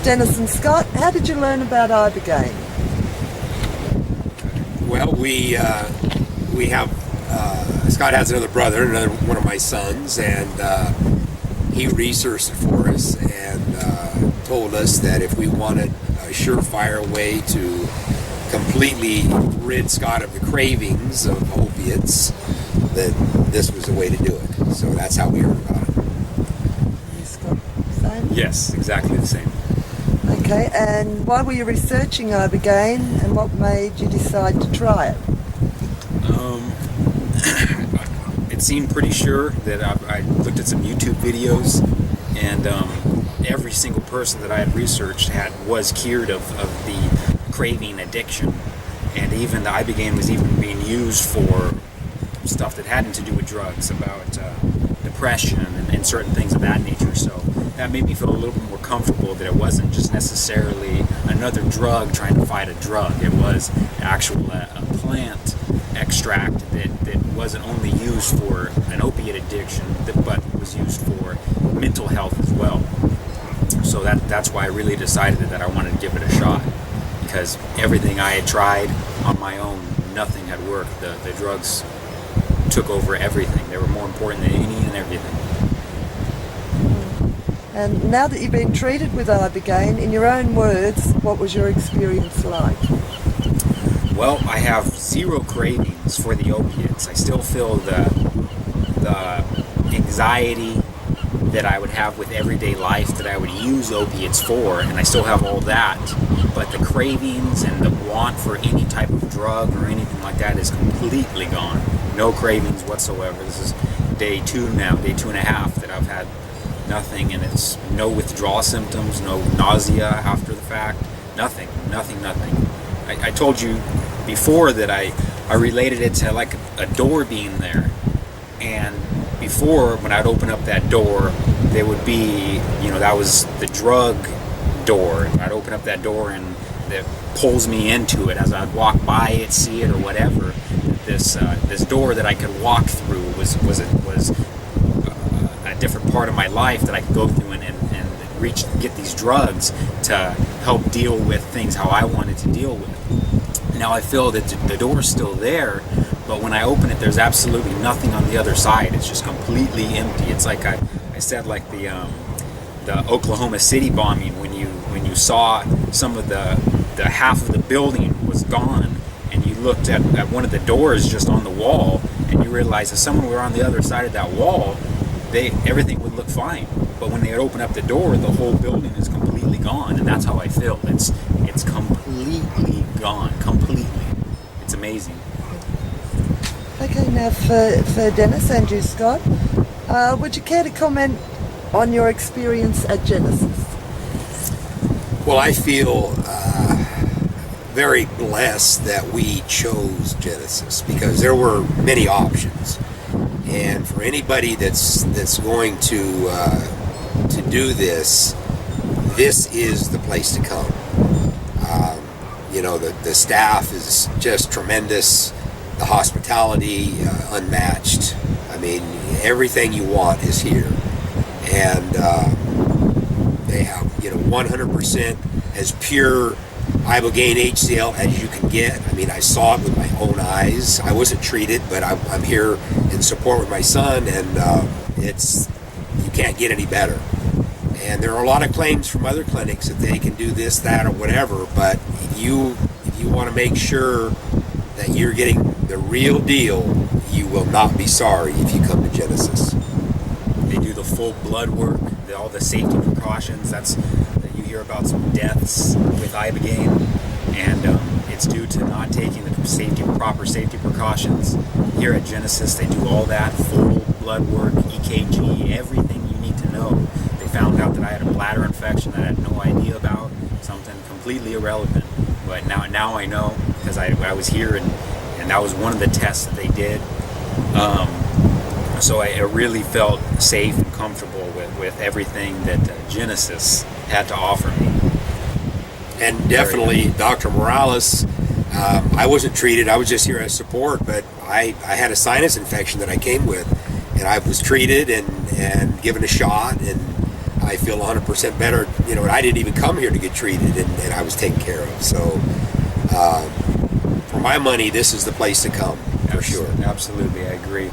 Dennis and Scott, how did you learn about Ibogaine? Well, we have Scott has another brother, another one of my sons, and he researched it for us and told us that if we wanted a surefire way to completely rid Scott of the cravings of opiates, that this was the way to do it. So that's how we heard about it. Scott, same? Yes, exactly the same. Okay, and why were you researching Ibogaine, and what made you decide to try it? It seemed pretty sure that I looked at some YouTube videos, and every single person that I had researched was cured of the craving addiction, and even the Ibogaine was even being used for stuff that hadn't to do with drugs, about depression and certain things of that nature. So that made me feel a little bit more comfortable that it wasn't just necessarily another drug trying to fight a drug. It was actual a plant extract that wasn't only used for an opiate addiction, but was used for mental health as well. So that's why I really decided that I wanted to give it a shot, because everything I had tried on my own, nothing had worked. The drugs took over everything. They were more important than any and everything. And now that you've been treated with Ibogaine, in your own words, what was your experience like? Well, I have zero cravings for the opiates. I still feel the anxiety that I would have with everyday life that I would use opiates for, and I still have all that. But the cravings and the want for any type of drug or anything like that is completely gone. No cravings whatsoever. This is day 2 now, day 2.5 that I've had nothing, and it's no withdrawal symptoms, no nausea after the fact, nothing. I told you before that I related it to like a door being there, and before when I'd open up that door, there would be, that was the drug door. I'd open up that door and it pulls me into it as I'd walk by it, see it, or whatever. This door that I could walk through was a different part of my life that I could go through and get these drugs to help deal with things how I wanted to deal with. Now I feel that the door's still there, but when I open it, there's absolutely nothing on the other side. It's just completely empty. It's like I said, like the Oklahoma City bombing, when you saw some of the half of the building was gone, and you looked at one of the doors just on the wall, and you realized if someone were on the other side of that wall, everything would look fine. But when they open up the door, the whole building is completely gone, and that's how I feel. It's completely gone, completely. It's amazing. Okay, now for Dennis and you, Scott, would you care to comment on your experience at Genesis? Well, I feel very blessed that we chose Genesis, because there were many options, and for anybody that's going to do this is the place to come. The staff is just tremendous. The hospitality, unmatched. I mean, everything you want is here. And they have, 100% as pure Ibogaine HCl as you can get. I mean, I saw it with my own eyes. I wasn't treated, but I'm here in support with my son, and you can't get any better. And there are a lot of claims from other clinics that they can do this, that, or whatever, but if you want to make sure that you're getting the real deal, you will not be sorry if you come to Genesis. They do the full blood work, all the safety precautions. You hear about some deaths with Ibogaine, and it's due to not taking the proper safety precautions. Here at Genesis, they do all that, full blood work, EKG, everything you need to know. They found out that I had a bladder infection that I had no idea about, something completely irrelevant. But now I know, because I was here, and that was one of the tests that they did. So I really felt safe and comfortable with everything that Genesis had to offer me. And definitely Dr. Morales, I wasn't treated, I was just here as support, but I had a sinus infection that I came with, and I was treated and given a shot, and I feel 100% better. You know, and I didn't even come here to get treated, and I was taken care of. So, for my money, this is the place to come, for sure. Absolutely, I agree.